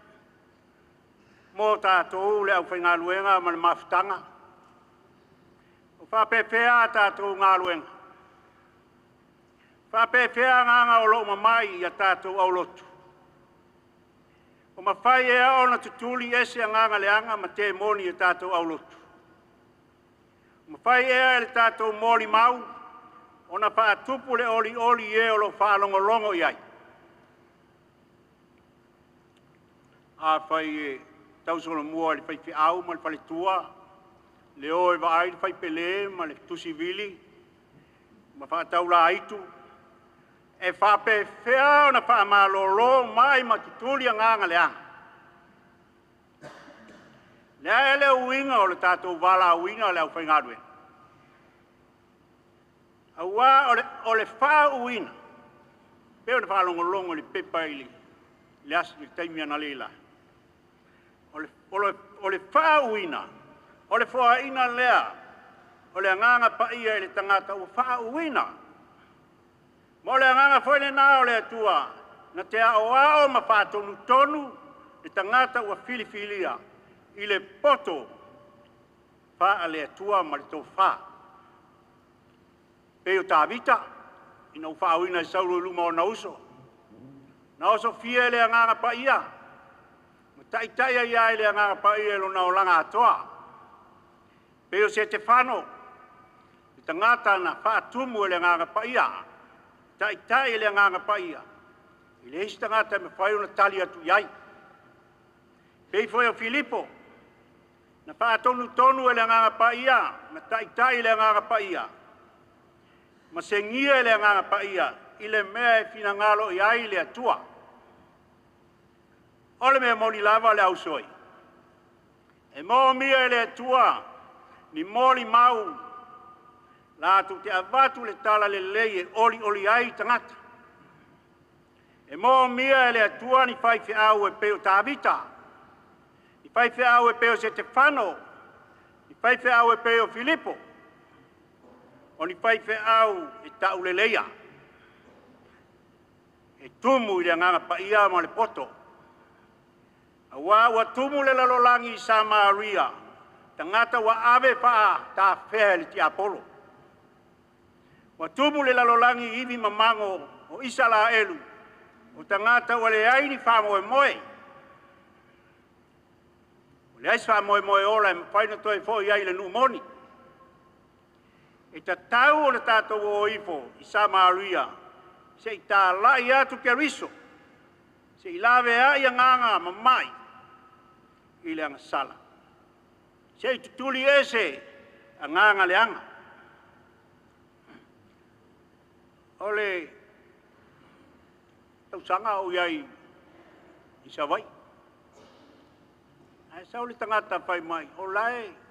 Mō tātou le au whai ngā luenga ma le mawhitanga. O whapewhea tātou ngā luenga. Whapewhea nganga o lo mamai i a tātou au lotu. O mawhai ea o na tutuli ese a nganga le anga ma te moni i tātou au lotu. O mawhai ea le tātou moni mau. O na whaatupu le oli oli e o lo whaalongolongo i ai. A whai e tausolo mua le whai whiau ma le whale tua. Le oe wa ai le whai pele ma le tusi vili. Ma whaatau la aitu. E whape whea o na whaamalolo mai ma tutuli a nganga le anga. Lea e le uinga o le tātou wala uinga le au whai ngadwe. Awa o le wha uina. Peo le whaalongolongo le pepa ili. Le asi le taimi ana leila. O le wha uina. O le wha ina lea. O le anganga pa ia le tangata o wha uina. Mo le anganga foi le nao le atua. Na te ao ao ma wha tonu tonu. Le tangata ua filifilia. I le poto. Wha le atua ma le tō wha. Peo tāwita, ina uwhaawina i sauru luma o nauso. Nauso fie le anganga pa ia. Ma taitaia ia le anganga pa ia lo nao langa atoa. Peo se te whano. I tangata na whaatumu le anganga pa ia. Taitaia le anganga pa ia. I le hisi tangata me whai ona tali atu iai. Pei foi o Filipo. Na whaatonu tonu le anganga pa ia. Ma taitaia le anganga pa ia. Ma se ngia le nganga pa ia, i le mea e fina ngalo i ai le atua. O le mea moli lava le au soi. E mo mia le atua, ni moli mau, la tu te avatu le tala le lei e oli oli ai tangata. E mo mia le atua ni fai fe au e peo tāwita. Ni fai fe au e peo Stefano. Ni fai fe au e peo Filipo. O ni fai fe au e tau le leia. E tumu i le nganga pa ia ma le poto. A wa tumu le lalolangi i Samaria. Tangata wa ave faa ta fea le ti Apolo. Wa tumu le lalolangi iwi mamango o Isala elu. O tangata wa le aini faa moe moe. O le aisi faa moe moe ola e whaina toi fo i ai le nuumoni. E ta tau o le tātou o ifo i Samaria, se i tā lai atu ke riso, se i lawe a i nganga mamai i le anga sala. Se i tutuli ese a nganga le anga. O le tausanga o iai i Savai. Ai sau le tangata whai mai, o lai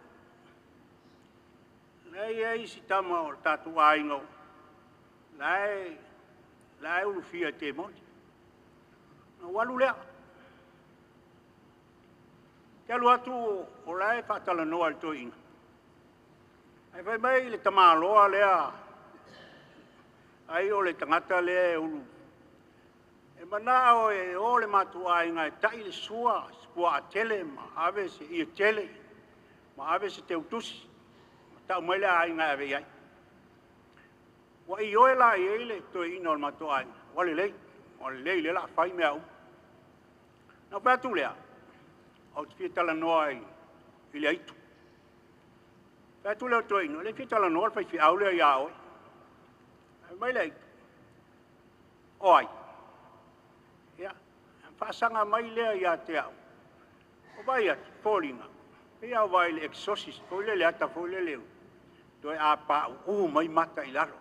Lai si tama o tatu aingo. Lai ulu fia te moni. Na walu lea. Te alu atu o lai whaatala noa le toi inga. Ai whai mai le tamaloa lea. Ai o le tangata lea e ulu. E mana o le matu ainga e tai le sua a tele ma ave se ia tele. Ma ave se te utusi. Tau mai le ai ngai ave ai. Wa i oe la i ele to ino al mato ai. Wa le lei le la fai mea u. Na patu lea. O te fitala noa i le aitu. Patu lea toi no le fitala noa fai fi aule ia oi. Mai le aitu. Oi. Ia. Fasanga mai lea ia te au. O vai atu, fōlinga. Ia o vai le exorcist, fōile le ata fōile leu. Toi a pa mai mata i laro.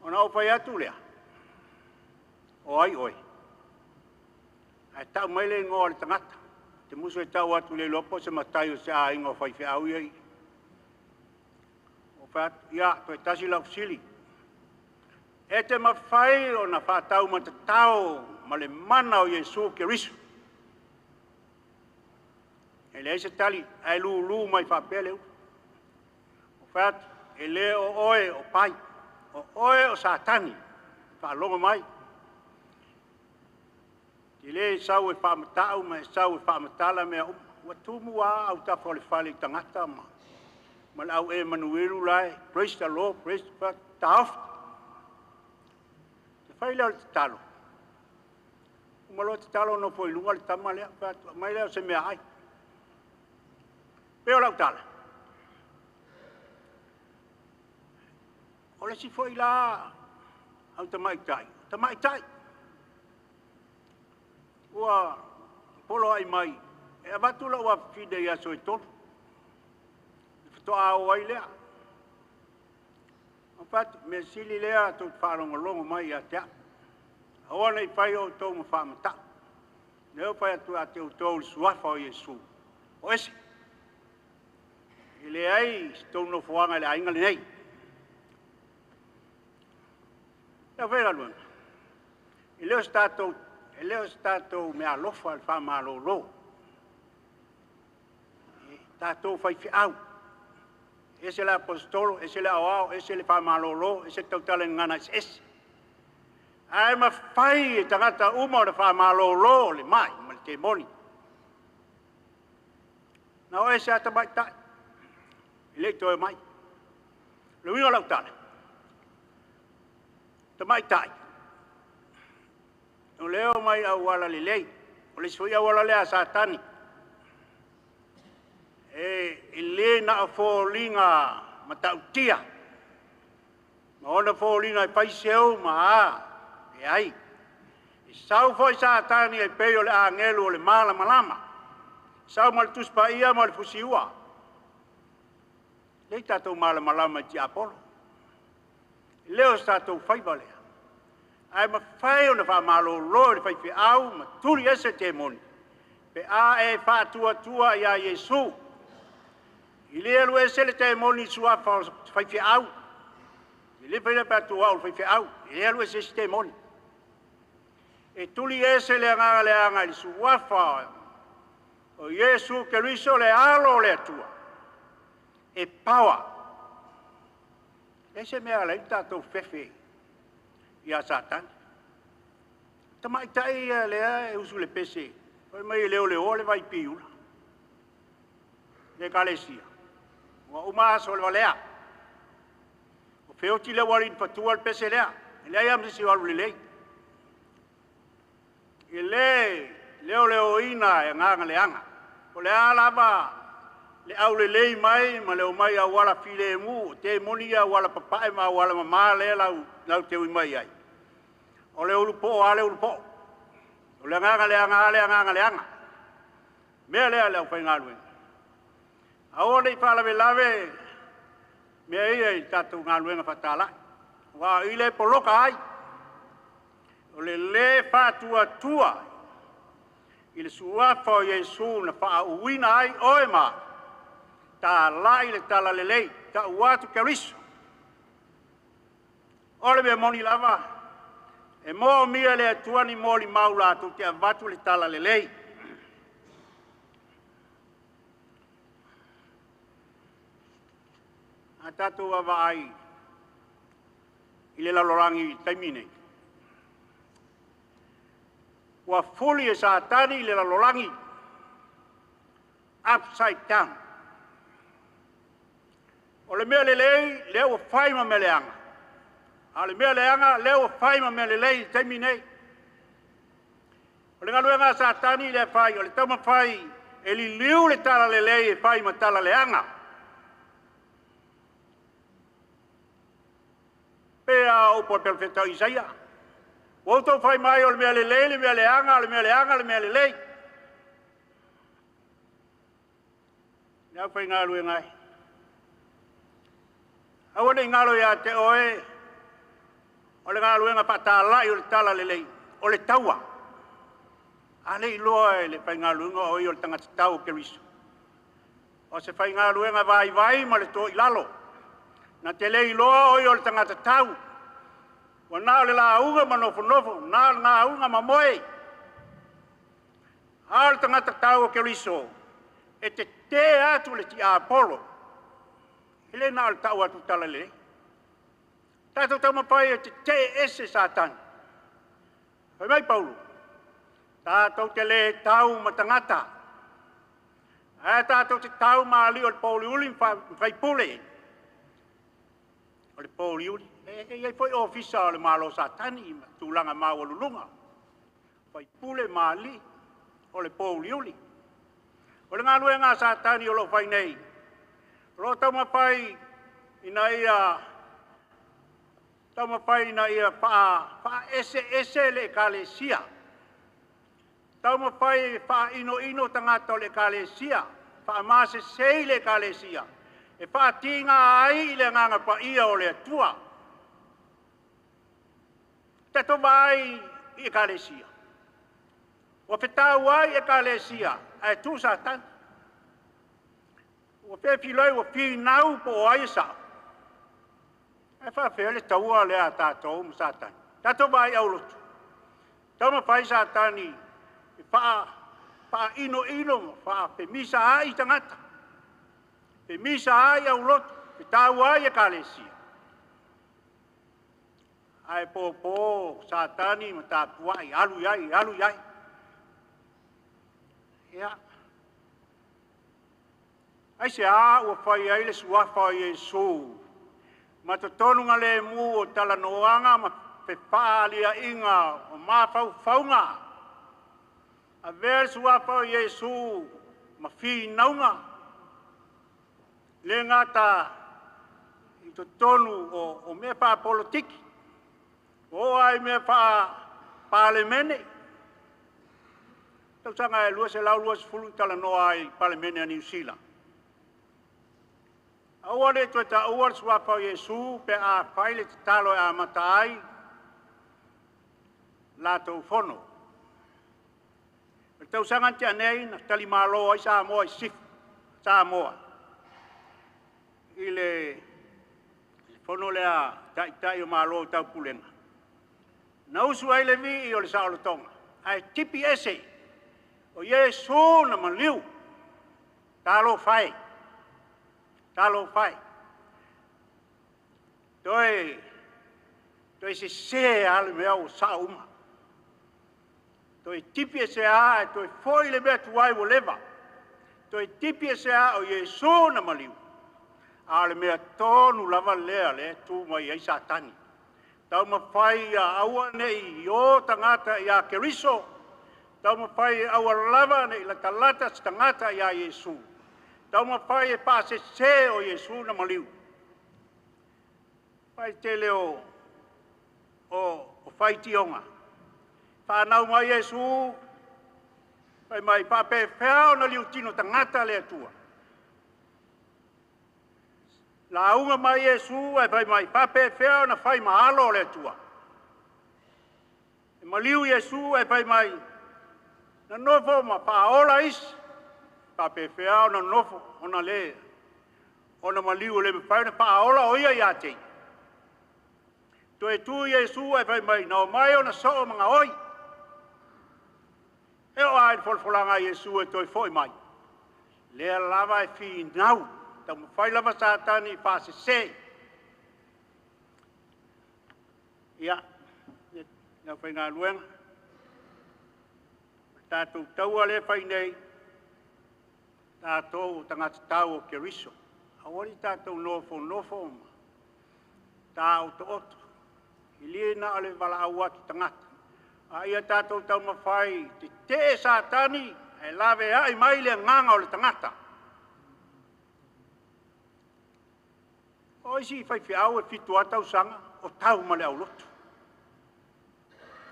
Ona o fai atu lea. Oi, oi. Ai tau mai le ngō le tangata. Te muso e tau atu le lopo se matai o se a ingo fai fe au iei. O fai atu, ia, toi tasi lau sili. E te mawhai o na whātau ma te tau ma le mana o Iesu ke risu. E le eise tali, ai lu mai whapele u. O fai atu, e le o oe o pai, o oe o satani, whaalonga mai. Te le sau e whaamatau ma e sau e whaamatala mea ua tumu a au tapo le whale tangata ma. Ma le au e manuelu lai, praise the Lord, praise the Lord, taof. Fai leo te talo. Umalo te talo no foi lunga le tama lea, mai leo se mea ai. Peo lau tala. O le si foi la au tamaitai. Tamaitai. Ua polo ai mai. E avatu la ua fide ia so e tolu. Fitoa au ai lea. Pat me sili lea tu wharonga longo mai a tea. Awa nei whai o tau ma whamata. Neo whai atu a te utau suafa o Iesu. O ese. I le ai, tau no whaanga le ainga le nei. Leo whera luan. I leo statou me alofa al whama lo lo. Tatou whai whiau. Ese le apostolo, ese le awao, ese le whamalolo, ese tautale ngana ese. Ai ma whai e tangata uma o le whamalolo le mai, ma le te moni. Na o ese ata mai tai. Ile toi mai. Le winga lau tale. Ta mai tai. O leo mai au wala le lei. O le sui au wala le a satani. E le na fōlinga ma tautia. Ma ona fōlinga e paiseo ma a. E ai. E sau foi satani e peo le angelu o le mala malama. Sau ma le tuspa ia ma le fusiua. Le tatou mala malama ti Apollo. Leo tatou fai valea. Ai ma fai ona wha malo lo le fai fi au ma turi ese te moni. Pe a e wha tua ia Iesu. I le alu ese le te moni sua fai fi au. I le fai le patu au fai fi au. I le alu ese te moni. E tuli ese le anga i sua fa. O Iesu ke riso le alo le atua. E power. Ese mea le tatou fefe. Ia Satan. Tamai tai lea e usu le pese. Oi mai leo le vai piula. Le kalesia. Wa uma so le valea. O feoti le wali patua le pese lea. Le ia msi walu le lei. Leo ina e nganga le anga. O le alava le au le lei mai ma le o mai a wala file mu. Te monia wala papae ma wala mama le lau te ui mai ai. O le ulupo, o le nganga le anga. Mea lea leo whai ngāruenga. Ao nei whalawe lawe, mea ia i tātou ngāruenga whatala. Wā i le poloka ai. O le whātua tua. I le suafa o Iesu na wha uina ai oe mā. Tā lai le tala le lei, tā uatu kariso. Ole mea moni lava. E mo mia le atuani moli maula tu te avatu le tala le lei. A tatu ava ai. I le lalorangi taimine. Ua fuli e Satani i le lalorangi. Upside down. O le mea le lei, leo whaima me le anga. A le mea le anga, leo whaima me le lei taimi nei. O le galuenga Satani le fai, o le tama fai, e li liu le tala le lei e fai ma tala le anga. Pea o por perfecto Isaia. O to fai mai o le mea le lei, le mea le anga, le mea le anga, le mea le lei. Ia fai galuenga ai. Awane ngalo ya te oe, o le galuenga patalai o le tala le lei, o le taua. Ale iloa e le fai galuenga o i o le tangata tau ke riso. O se fai galuenga vai ma le to ilalo. Na te le iloa o i o le tangata tau. Wa na o le la unga ma nofo, na ngā unga ma moe. A le tangata tau ke riso, e te atu le ti a Apollo. Ele na o le tau atu tala le. Tato tau mapai e te ese Satan. Fai mai Paulo. Tātou te le tau matangata. E tātou te tau maali o le pauliuli whai pule. O le pauliuli. E foi ofisa o le malo Satani tūlanga mawalulunga. Whai pule maali o le pauliuli. O le ngalue ngā Satani o lo whai nei. Ro tau mapai ina ia tau mapai ina ia wha ese le kalesia. Tau mapai wha ino tangata o le kalesia. Wha mase sei le kalesia. E wha tinga ai le nganga pa ia o le atua. Tato mai i kalesia. Wa whetau ai e kalesia. Ai tu Satan. Wa whewhiloi wa whinau po o aisa. E wha whele taua le a tātou ma Satan. Tato mai au lotu. Tau mapai Satani. Fa ino fa pe misa ai tangata. Pe misa ai au lot, pe tau ai e kalesia. Ai po Satani ma tātua ai alu iai. Ia. Ai se a ua fai ai le suafa o Iesu. Ma to tonu nga le mu o tala noanga ma pe pālia inga o mafau faunga. A ver suafa o Iesu ma fi naunga. Le ngata i to tonu o mea pa politiki. O ai mea pa parlemene. Tau sanga e lua se lau lua se fulu tala noa ai parlemene a New Zealand. Aua le to ta aua suafa o Iesu pe a faile te talo e a matai la tau fono. Tau sangan te anei na tali malo ai Samoa i sif Samoa. Ile fono le a tai o malo tau pulenga. Na usu ai le vi i o le sao tonga. Ai tipi ese o Iesu na maliu. Talo fai. Toi se ale mea o sauma. Toi tipi se a toi foi le mea tuai wo leva. Toi tipi se a o Iesu na maliu. Ale mea tonu lava lea le tu mai ai Satani. Tau mawhai a aua nei o tangata i a Keriso. Tau mawhai aua lava nei la talata tangata i a Iesu. Tau mawhai e pase se o Iesu na maliu. Pai te leo o whai tionga. Whanau mai Iesu. Pai mai pape whiao na liu tino tangata le atua. La unga mai Iesu e pai mai pape whiao na whai mahalo le atua. E maliu Iesu e pai mai na nofo ma paola isi. Pape whiao na nofo ona le. Ona maliu le me whai na paola oia ia tei. Toi tu Iesu e pai mai na o mai ona so mga oi. E o ai folfolanga Iesu e toi foi mai. Lea lava e fi nau. Tau mawhai lava Satani pase se. Ia. Nau whai ngā luenga. Tātou taua le whai nei. Tātou tangata tau o Keriso. Awari tātou nofo. Tā o to oto. I lia na ale wala aua ki tangata. Ia tātou tau mawhai, te Satani, e lawe ai mai le nganga o le tangata. O isi whai whiau e fitu a tau sanga, o tau ma le au lotu.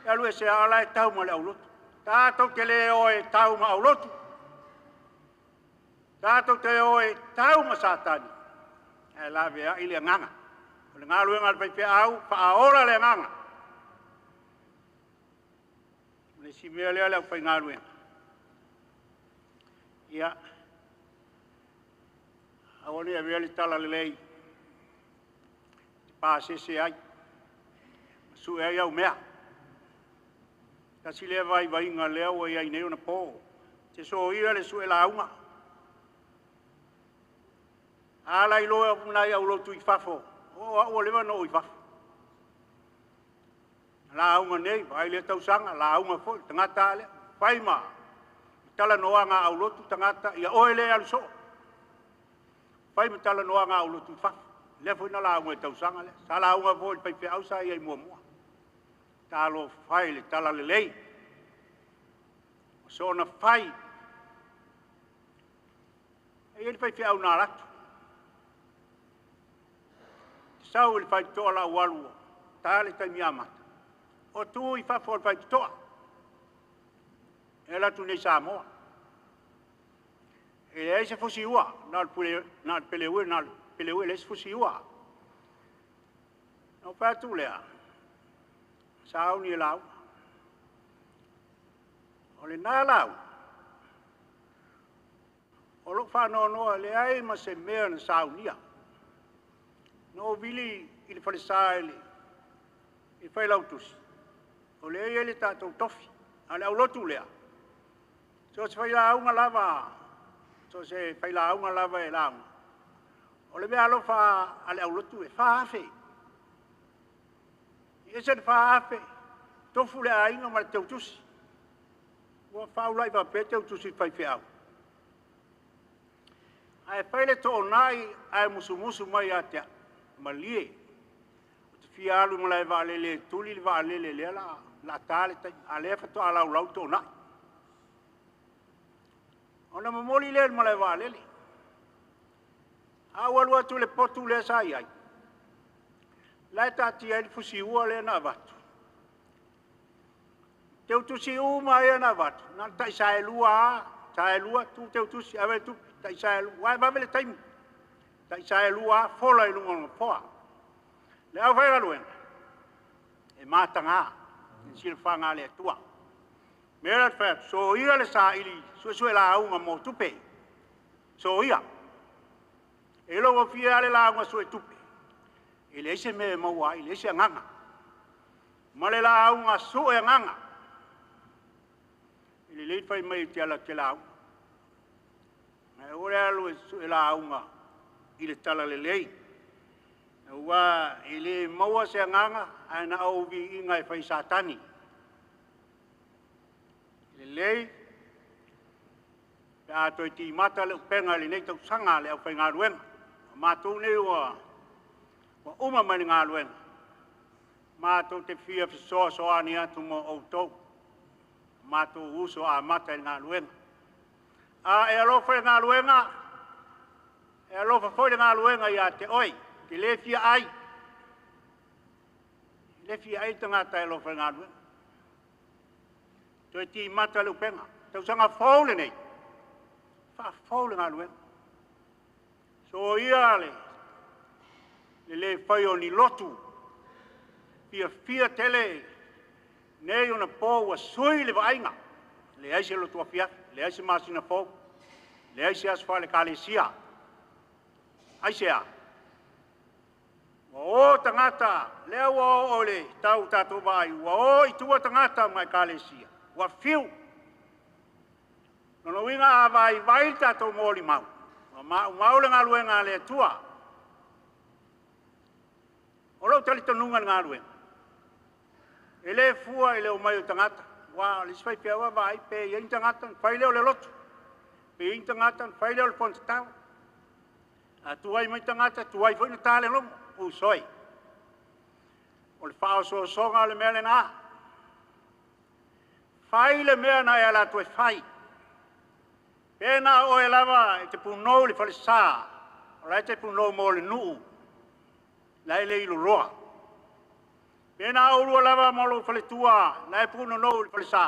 E alu e se ala e tau ma le au lotu. Tātou te le o e tau ma au lotu. Tātou te o e tau ma Satani. E lawe ai le nganga. O le ngalu e ngal whai whiau, wha le nganga. Le si mea lea lea whai ngalu e. Ia. Aone e mea le tala le lei. Pāsese ai. Su e ai au mea. Kasi lea vai inga lea o ai nei ona pō. Te so ia le su e la aunga. Ala i loa punai au lotu i fafo. O lewa no i fafo. La aunga nei, vai le tau sanga, la aunga foi, tangata ale, vai ma. Tala noa ngā au lotu tangata, ia oe le alu so. Vai ma tala noa ngā au lotu i fafo. Le foi na la aunga e tau sanga le. Sa la aunga foi, pai pe au sa ia i mua mua. Talo fai le tala le lei. So na fai. E ili fai au nā ratu. Sau ili fai toa la walua. Tale tai mi amata. O tu i fafo al fai toa. E la tu nei Samoa. E le eise fusi ua. Nal peleue le eise fusi ua. No patu lea. Sau ni lau. O le nā lau. O lo whanau noa le ai ma se mea na sau nia. No vili i le whalisaa i whai lautusi. O le e le tātou tofi. A le au lotu lea. So se whai launga lava. So se whai launga lava e launga. O le mea alofa a le au lotu e whaafe. I ese le whaafe. Tofu le ainga ma le teutusi. Ua whaulai wa pe teutusi whai whiau. Ai whai le tō nai ai musu mai a te malie. O te whialu ma lai wa lele tuli le wa lele le la tāle tai. A lea whato a lau tō nai. Ona mamoli le ma lai wa lele. A walua tu le potu le sa ai. Lai tāti ai fusi ua le na watu. Teu tusi uma e na watu. Nā tai sae lua, tu teu tusi, awe tu, tai sae lua. Wai wawele taimu. Tai sae lua, fola i lunga ngā poa. Le au whaira luen. E mātanga, e sila whanga le tua. Mera whaia, so ia le sa ili, sue la aunga mo tupe. So ia. E lo wa fia le la aunga sue tupe. E le ise me maua, e le ise nganga. Ma le la aunga sue nganga. Ele lei fai mai te ala te lau. E ore alu e la aunga i le tala le lei. E ua i le maua se nganga a na au vi inga e fai Satani. Le lei pe a toi ti mata le upenga le nei tau sanga le au fai ngā ruenga. Mātou nei ua uma mani ngā ruenga. Mātou te fia fisoa soa ni atu mo au tau. Mato uso a mata ngā luenga. A e alofa ngā luenga. E alofa foi ngā luenga ia te oi. Te lefia ai. Lefia ai tangata e alofa ngā luenga. Toi ti mata le upenga. Tau sanga faule nei. Fa faule ngā luenga. So ia le. Le fai o ni lotu. Fia tele. Nei ona pō ua sui le vainga. Le aise lo tua fia, le aise masina pō, le aise asfa le kalesia. Aise a. O tangata, lea ua o le tau tato vai, ua o i tua tangata mai kalesia. Ua fiu. Nono winga a vai tato mōli mau. Mau le ngā luenga le tua. O lau tali tonunga ngā luenga. Ele fua ele o mai o tangata. Wa le sfai pe wa vai pe yin tangata, fai le o le lotu. Pe yin tangata, fai le o le ponta tau. A tuai mai tangata, tuai foi na tale lomo. O soi. O le fao so songa le mele na. Fai le mea na e ala tu e fai. Pena o e lava e te punou le fale sā. Ora te punou mo le nuu. Lai le ilu roa. Pena o rua lava mo lo fale tua. Lai punou le fale sā.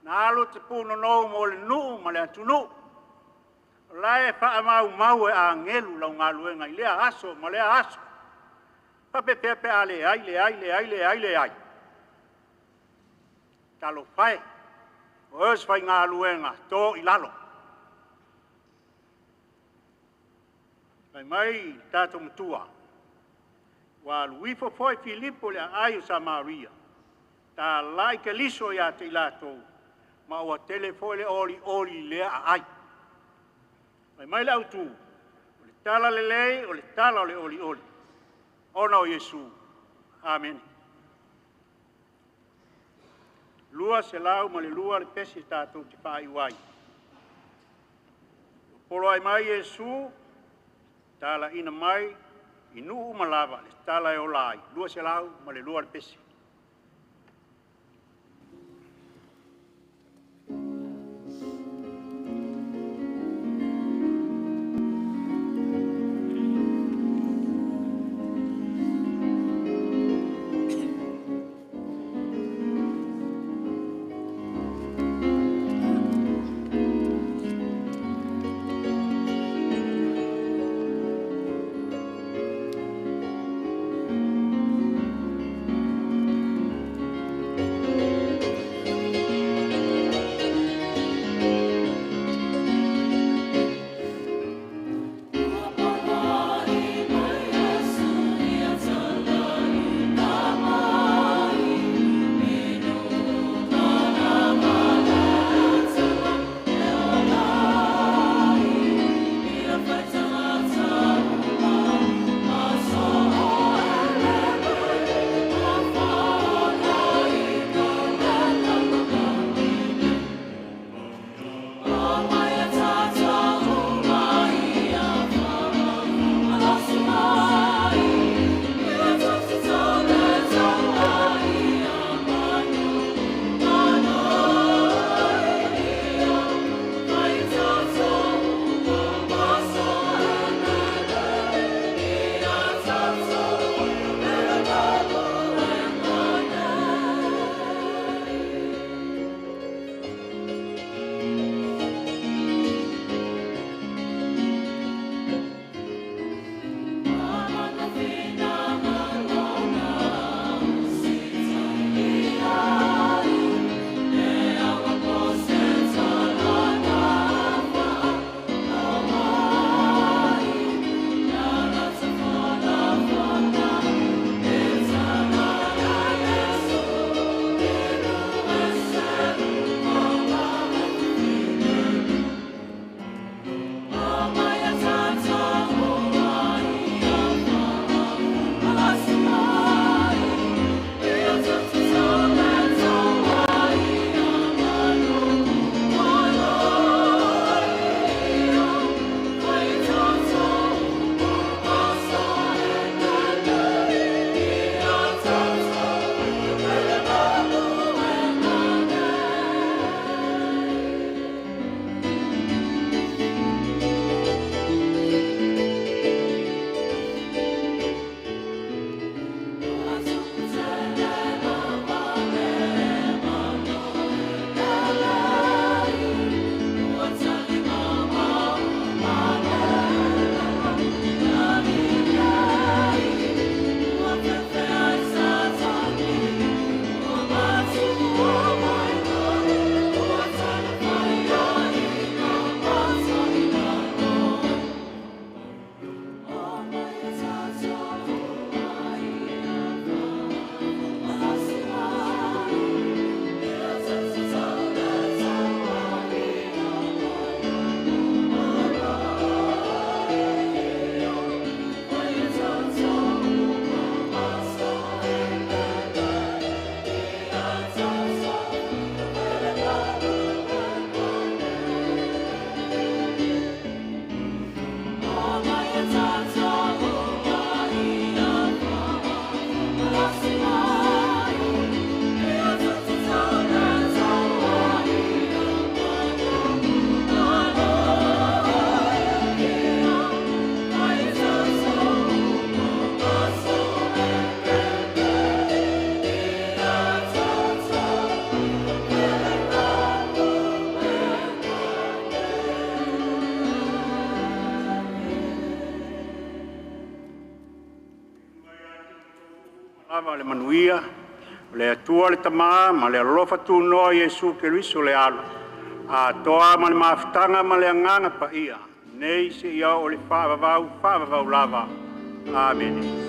Na alo te punou mo le nuu ma le atunu. Lai pa mau mau e a ngelu lau ngā luenga i lea aso ma lea aso. Pa pe pe pe ale ai le ai le ai le ai le ai. Talo fai. O eus fai ngā luenga tō i lalo. Mai tātou mtua. Wa luifo foi Filipo le ai o Samaria. Ta lai ke liso ia te ilatou. Ma ua telefone oli oli lea ai. Mai lau tu. O le tala le lei, o le tala o le oli oli. Ona o Yesu. Amen. Lua se lau ma le lua le pesi tātou te whai wai. Polo ai mai Yesu, tala ina mai, inu malava, le tala e olai. Lua se lau ma le lua le pesi. lava le manuia, le atua le tamā, ma le alofa tūnoa Iesu Keriso le ala. A toa ma le mafutanga ma le anganga pa ia. Nei se ia o le whaavavau lava. Amen.